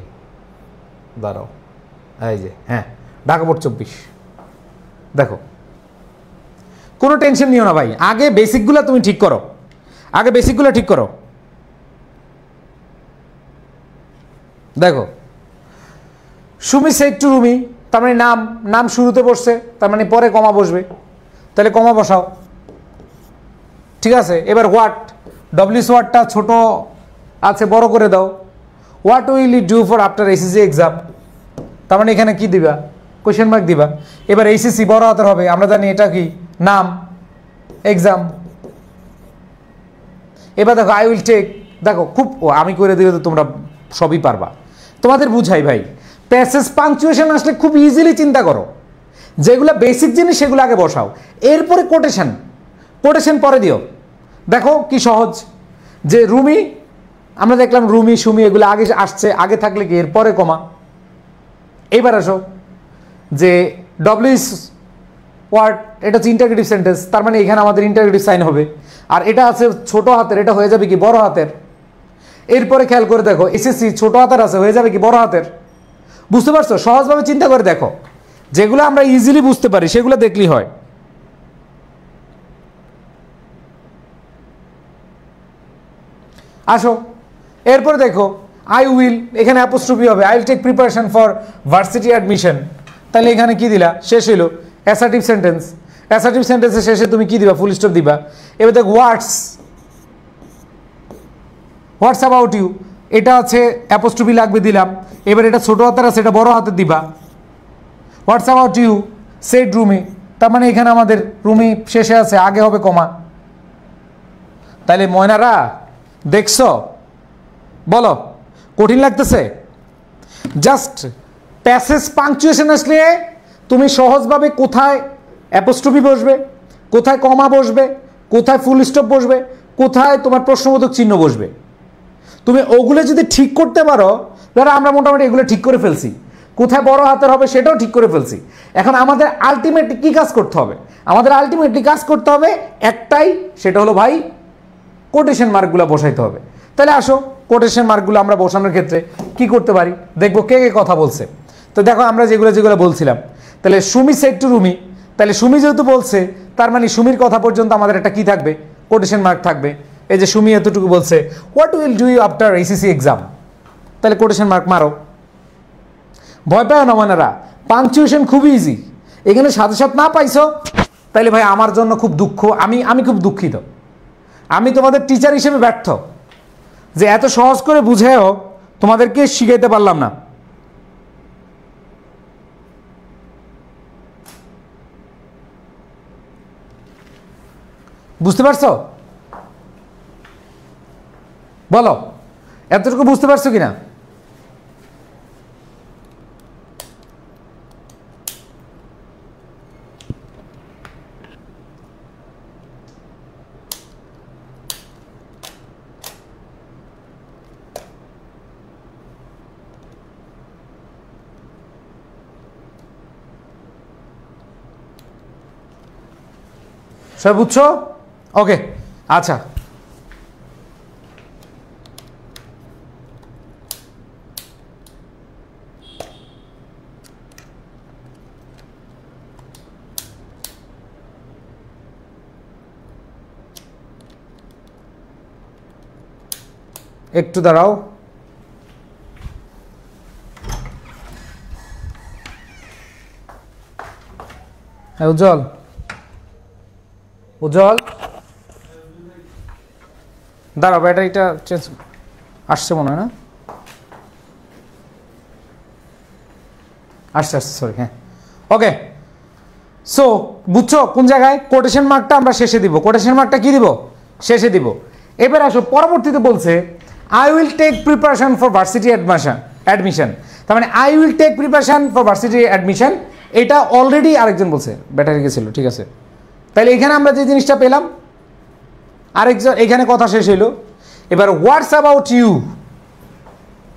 দাঁড়াও, এই যে হ্যাঁ ঢাকা বোর্ড 24। দেখো কোনো টেনশন নিও না ভাই, আগে বেসিকগুলো তুমি ঠিক করো, আগে বেসিকগুলো ঠিক করো। দেখো সুমি সেড টু রুমি, তার মানে নাম, নাম শুরুতে বসছে, তার মানে পরে কমা বসবে, তাহলে কমা বসাও, ঠিক আছে। এবার হোয়াট, ডব্লিউএস ওয়ার্ডটা ছোট আছে, বড় করে দাও। What will you do for after SSC exam, তার মানে এখানে কি দিবা, কোয়েশ্চেন মার্ক দিবা। এবার এইচএসসি বড় হাতের হবে, আমরা জানি এটা কি নাম, এক্সাম। এবার দেখো আই উইল টেক, দেখো খুব আমি করে দিলে তো তোমরা সবই পারবা, তোমাদের বুঝাই ভাই। প্যাসেজ পাংচুয়েশন আসলে খুব ইজিলি চিন্তা করো, যেগুলো বেসিক জিনিস সেগুলো আগে বসাও, এরপরে কোটেশন, কোটেশন পরে দিও। দেখো কি সহজ, যে রুমি আমরা দেখলাম রুমি সুমি এগুলো আগে আসছে, আগে থাকলে কি এরপরে কমা। এইবার আসো যে ডব্লিউএস ওয়ার্ড, এটা হচ্ছে ইন্টারগ্রেটিভ সেন্টেন্স, তার মানে এখানে আমাদের ইন্টারগ্রেটিভ সাইন হবে, আর এটা আছে ছোট হাতের, এটা হয়ে যাবে কি বড় হাতের। এরপরে খেয়াল করে দেখো এসএসসি ছোট হাতের আছে, হয়ে যাবে কি বড় হাতের। বুঝতে পারছো, সহজভাবে চিন্তা করে দেখো, যেগুলো আমরা ইজিলি বুঝতে পারি সেগুলো দেখলেই হয়। আসো এরপরে দেখো আই উইল, এখানে অ্যাপোস্ট্রফি হবে, I will take preparation for varsity admission, তাহলে এখানে কি দিলা, শেষ হইলো অ্যাসার্টিভ সেন্টেন্স। অ্যাসার্টিভ সেন্টেন্সের শেষে তুমি কি দিবা, ফুল স্টপ দিবা। এবার দেখো হোয়াটস অ্যাবাউট ইউ, এটা আছে অ্যাপোস্ট্রফি লাগবে, দিলাম। এবার এটা ছোট হাতের আছে, এটা বড় হাতের দিবা। What's about you said Rumi, তার মানে এখানে আমাদের রুমি শেষে আছে, আগে হবে কমা। তাহলে ময়নারা দেখছো, বলো কঠিন লাগতেছে? জাস্ট প্যাসেজ পাংচুয়েশন আসলে তুমি সহজভাবে কোথায় অ্যাপোস্ট্রফি বসবে, কোথায় কমা বসবে, কোথায় ফুল স্টপ বসবে, কোথায় তোমার প্রশ্নবোধক চিহ্ন বসবে, তুমি ওগুলো যদি ঠিক করতে পারো, ধরো আমরা মোটামুটি এগুলো ঠিক করে ফেলছি, কোথায় বড় হাতের হবে সেটাও ঠিক করে ফেলছি। এখন আমাদের আলটিমেটলি কি কাজ করতে হবে, আমাদের আলটিমেটলি কাজ করতে হবে একটাই, সেটা হলো ভাই কোটেশন মার্কগুলো বসাইতে হবে। তাহলে আসো কোটেশন মার্কগুলো আমরা বসানোর ক্ষেত্রে কি করতে পারি দেখবো, কে কে কথা বলছে। তো দেখো আমরা যেগুলো যেগুলো বলছিলাম, তাহলে সুমি সেড টু রুমি, তাহলে সুমি যেহেতু বলছে তার মানে সুমির কথা পর্যন্ত আমাদের একটা কি থাকবে, কোটেশন মার্ক থাকবে। এই যে সুমি এতটুকু বলছে what will do you after SSC exam, তাহলে কোটেশন মার্ক মারো। ভয় পাও না মানেরা, পাংচুয়েশন খুবই ইজি, এখানে সাথে সাথে না পাইছো তাহলে ভাই আমার জন্য খুব দুঃখ, আমি খুব দুঃখিত, আমি তোমাদের টিচার হিসেবে ব্যর্থ যে এত সহজ করে বুঝেও তোমাদেরকে শিখাইতে পারলাম না। বুঝতে পারছো, বলো এতটুকু বুঝতে পারছো কিনা? সব বুঝছো? ওকে, আচ্ছা একটু দাঁড়াও। হ্যাঁ উজ্জ্বল, উজ্জ্বল দাঁড়াও, ব্যাটারিটা চেঞ্জ আসছে মনে হয় না, আসছে সরি, হ্যাঁ ওকে। সো বুঝছো কোন জায়গায় কোটেশন মার্কটা আমরা শেষে দিব, কোটেশন মার্কটা কি দিব, শেষে দিব। এবার আসো পরবর্তীতে বলছে I will take preparation for varsity admission, তার মানে I will take preparation for varsity admission, এটা অলরেডি আরেকজন বলছে, ব্যাটারি গেছিল, ঠিক আছে। তাহলে এখানে আমরা যে জিনিসটা পেলাম, আরেকজন এখানে কথা শেষ হইল। এবার হোয়াটস অ্যাবাউট ইউ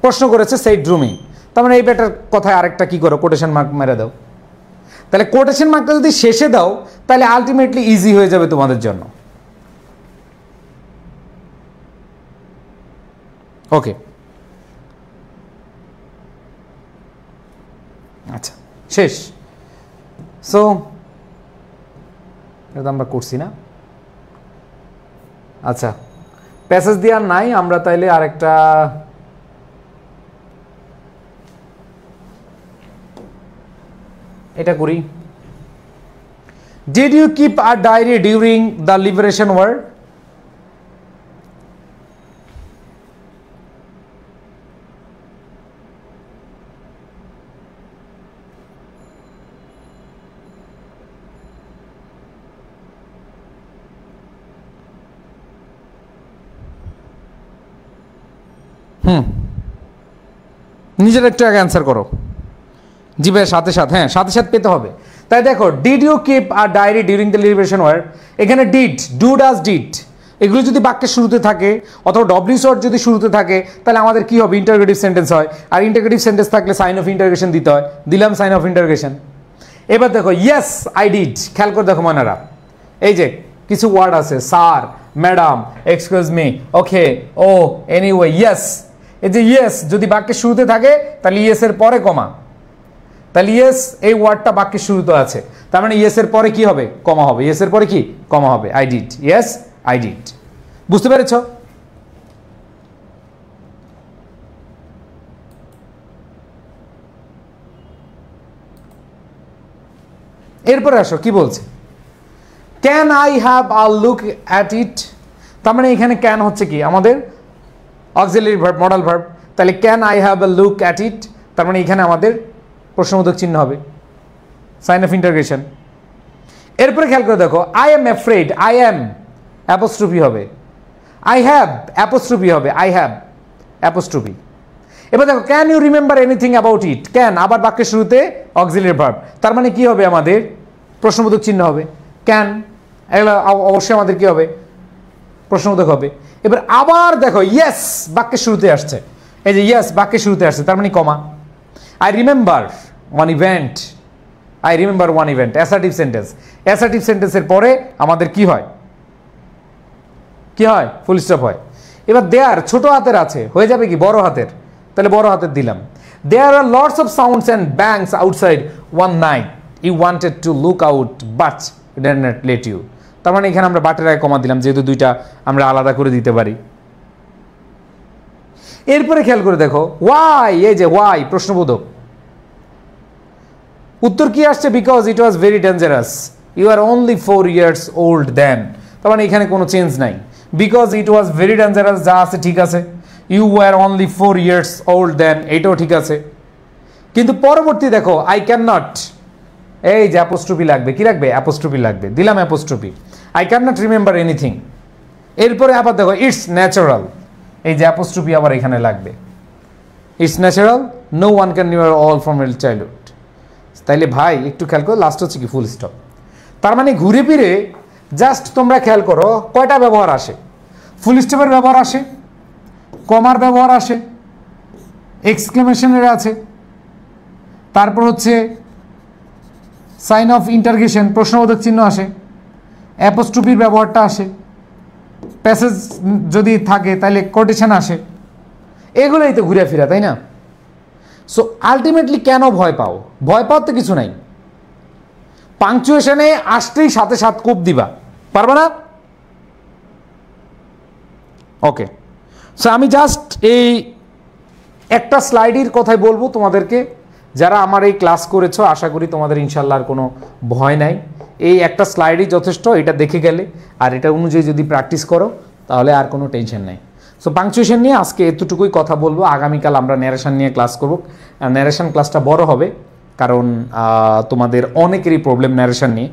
প্রশ্ন করেছে সেইড রুমি, তার মানে এই ব্যাটার কথায় আরেকটা কি করো, কোটেশন মার্ক মেরে দাও। তাহলে কোটেশন মার্কটা যদি শেষে দাও তাহলে আলটিমেটলি ইজি হয়ে যাবে তোমাদের জন্য। ওকে, আচ্ছা শেষ। সো এটা আমরা করছি না, আচ্ছা প্যাসেজ দেওয়ার নাই, আমরা তাইলে আরেকটা এটা করি। Did you keep a diary during the liberation war? নিজের একটু আগে অ্যান্সার করো। জি ভাই, সাথে সাথে, হ্যাঁ সাথে সাথে পেতে হবে। তাই দেখো, did you keep a diary during the liberation war, এখানে ডিড, ডু ডাজ ডিড, এগুলো যদি বাক্যের শুরুতে থাকে অথবা ডব্লিউ শর্ট যদি শুরুতে থাকে তাহলে আমাদের কি হবে, ইন্টারোগেটিভ সেন্টেন্স হয়। আর ইন্টারোগেটিভ সেন্টেন্স থাকলে সাইন অফ ইন্টারোগেশন দিতে হয়, দিলাম সাইন অফ ইন্টারোগেশন। এবার দেখো ইয়েস আই ডিড, খেয়াল করে দেখো মনেরা, এই যে কিছু ওয়ার্ড আছে, sir, madam, excuse me, okay, oh, anyway, yes, এই যে ইয়েস যদি বাক্যের শুরুতে থাকে তাহলে ইয়েস এর পরে কমা, তাহলে ইয়েস এই ওয়ার্ডটা বাক্যের শুরুতে আছে, তার মানে ইয়েস এর পরে কি হবে, কমা হবে, ইয়েস এর পরে কি কমা হবে, I did, yes I did. বুঝতে পেরেছ? এরপরে আসো কি বলছে, can I have a look at it, তার মানে এখানে ক্যান হচ্ছে কি আমাদের অক্সিলারি ভার্ব, মডাল ভার্ব, তাহলে can I have a look at it, তার মানে এখানে আমাদের প্রশ্নবোধক চিহ্ন হবে, সাইন অফ ইন্টারোগেশন। এরপরে খেয়াল করে দেখো, I am afraid, I am apostrophe হবে, আই হ্যাভ অ্যাপোস্ট্রফি হবে, আই হ্যাভ অ্যাপোস্ট্রফি। এবার দেখো, can you remember anything about it, can আবার বাক্যের শুরুতে অক্সিলারি ভার্ব, তার মানে কি হবে আমাদের প্রশ্নবোধক চিহ্ন হবে, ক্যান, এগুলো অবশ্যই আমাদের কি হবে, প্রশ্নবোধক হবে। এবার আবার দেখো ইয়েস বাক্যের শুরুতে আসছে, এই যে ইয়েস বাক্যের শুরুতে আসছে, তার মানে comma. I remember one event, I remember one event, assertive sentence, assertive সেন্টেন্সের পরে আমাদের কি হয়, কি হয়, ফুল স্টপ হয়। এবার দেয়ার ছোট হাতের আছে, হয়ে যাবে কি বড় হাতের, তাহলে বড় হাতের দিলাম। There are lots of sounds and bangs outside one night, you wanted to look out but did not let you, তার মানে এখানে আমরা বাটের আগে কমা দিলাম, যেহেতু দুইটা আমরা আলাদা করে দিতে পারি। এরপরে খেয়াল করে দেখো, ওয়াই, এই যে ওয়াই প্রশ্নবোধক, উত্তর কি আসছে, because it was very dangerous, you are only 4 years old then, তার মানে এখানে কোনো চেঞ্জ নাই, because it was very dangerous যা আছে ঠিক আছে, you were only 4 years old then এইটাও ঠিক আছে। কিন্তু পরবর্তী দেখো, আই ক্যান নট, এই যে অ্যাপোস্ট্রফি লাগবে, কি লাগবে, অ্যাপোস্ট্রফি লাগবে, দিলাম apostrophe, I can not remember anything. এরপরে আবার দেখো ইটস ন্যাচারাল, এই যে অ্যাপোস্ট্রফি আবার এখানে লাগবে, it's natural, no one can knew all from childhood. তাইলে ভাই একটু খেয়াল করো, লাস্ট হচ্ছে কি ফুল স্টপ, তার মানে ঘুরে ফিরে জাস্ট তোমরা খেয়াল করো কয়টা ব্যবহার আসে, ফুল স্টপের ব্যবহার আসে, কমার ব্যবহার আসে, এক্সক্লেমেশনের আছে, তারপর হচ্ছে সাইন অফ ইন্টারগেশন প্রশ্নবোধক চিহ্ন আসে, অ্যাপোস্ট্রফির ব্যবহারটা আসে, প্যাসেজ যদি থাকে তাহলে কোটেশন আসে, এগুলোই তো ঘুরে ফিরা, তাই না? সো আলটিমেটলি কেন ভয় পাও, ভয় পাওয়ার তো কিছু নাই, পাংচুয়েশনে আসতেই সাথে সাত কোপ দিবা, পারবা না? ওকে, সো আমি জাস্ট এই একটা স্লাইডের কথাই বলবো তোমাদেরকে, যারা আমার এই ক্লাস করেছো আশা করি তোমাদের ইনশাল্লাহ আর কোনো ভয় নাই। এই একটা স্লাইডই যথেষ্ট, এটা দেখে গেলে আর এটা অনুযায়ী যদি প্র্যাকটিস করো তাহলে আর কোনো টেনশন নাই। সো পাংচুয়েশন নিয়ে আজকে এতটুকুই কথা বলবো। আগামীকাল আমরা ন্যারেশন নিয়ে ক্লাস করব। ন্যারেশন ক্লাসটা বড় হবে কারণ তোমাদের অনেকেরই প্রবলেম ন্যারেশন নিয়ে।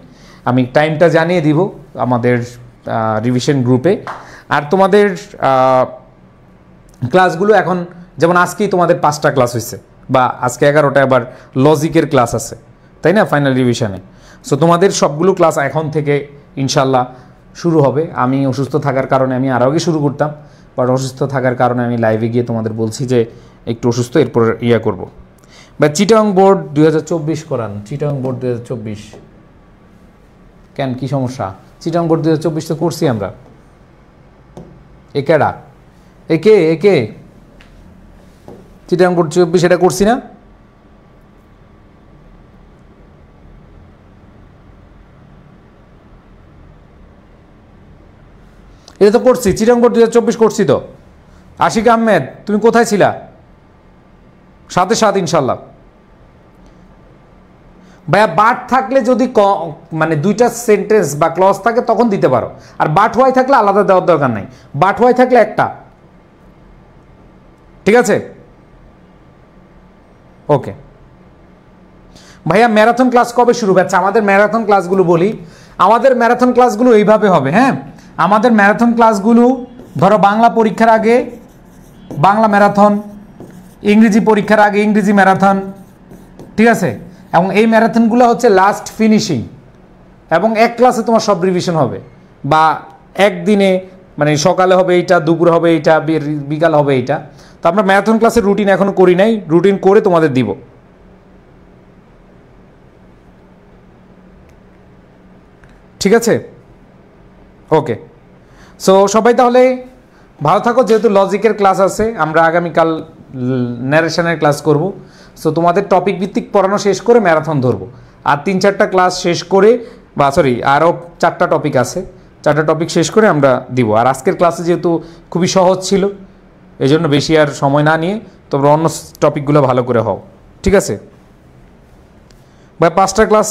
আমি টাইমটা জানিয়ে দিব আমাদের রিভিশন গ্রুপে। আর তোমাদের ক্লাসগুলো এখন যেমন আজকেই তোমাদের 5টা ক্লাস হয়েছে, বা আজকে 11টা আবার লজিকের ক্লাস আছে, তাই না, ফাইনাল রিভিশনে। সো তোমাদের সবগুলো ক্লাস এখন থেকে ইনশাল্লাহ শুরু হবে। আমি অসুস্থ থাকার কারণে আমি আরও আগে শুরু করতাম, বাট অসুস্থ থাকার কারণে আমি লাইভে গিয়ে তোমাদের বলছি যে একটু অসুস্থ, এরপর করব। বা চিটাগং বোর্ড 2024 করান। চিটাগং বোর্ড 2024 কেন, কি সমস্যা? চিটাগং বোর্ড 2024 তো করছি আমরা। একেডা একে চিটাগং বোর্ড 2024 এটা করছি না? এটা তো করছি, চিটাগং বোর্ড 2024 করছি তো। আশিক আহমেদ তুমি কোথায় ছিলা? সাথে ইনশাল্লাহ। ভাইয়া বাট থাকলে যদি মানে 2টা সেন্টেন্স বা ক্লজ থাকে তখন দিতে পারো, আর বাট ওয়াই থাকলে আলাদা দেওয়ার দরকার নাই। বাট ওয়াই থাকলে একটা, ঠিক আছে? ওকে ভাইয়া, ম্যারাথন ক্লাস কবে শুরু হচ্ছে? আমাদের ম্যারাথন ক্লাসগুলো বলি, আমাদের ম্যারাথন ক্লাসগুলো এইভাবে হবে। হ্যাঁ, আমাদের ম্যারাথন ক্লাসগুলো ধরো বাংলা পরীক্ষার আগে বাংলা ম্যারাথন, ইংরেজি পরীক্ষার আগে ইংরেজি ম্যারাথন, ঠিক আছে? এবং এই ম্যারাথনগুলো হচ্ছে লাস্ট ফিনিশিং, এবং এক ক্লাসে তোমার সব রিভিশন হবে, বা একদিনে মানে সকালে হবে এইটা, দুপুরে হবে এইটা, বিকাল হবে এইটা। তো আমরা ম্যারাথন ক্লাসের রুটিন এখনো করি নাই, রুটিন করে তোমাদের দিব। ঠিক আছে, ওকে। সো সবাই তাহলে ভালো থাকো। যেহেতু লজিকের ক্লাস আছে, আমরা আগামীকাল ন্যারেশনের ক্লাস করব। সো তোমাদের টপিক ভিত্তিক পড়ানো শেষ করে ম্যারাথন ধরবো, আর 3-4টা ক্লাস শেষ করে, বা সরি আরও 4টা টপিক আছে, 4টা টপিক শেষ করে আমরা দিব। আর আজকের ক্লাসে যেহেতু খুবই সহজ ছিল, এই জন্য বেশি আর সময় না নিয়ে তোমরা অন্য টপিকগুলো ভালো করে হও, ঠিক আছে ভাই? 5টা ক্লাস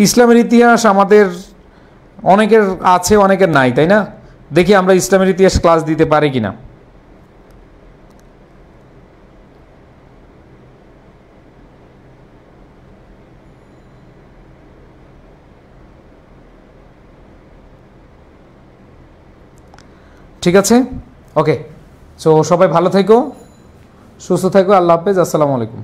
ইসলামের ইতিহাস আমাদের অনেকের আছে, অনেকের নাই, তাই না? দেখি আমরা ইসলামের ইতিহাস ক্লাস দিতে পারি কিনা। ঠিক আছে, ওকে। সো সবাই ভালো থেকো, সুস্থ থেকো। আল্লাহ হাফেজ, আসসালামু আলাইকুম।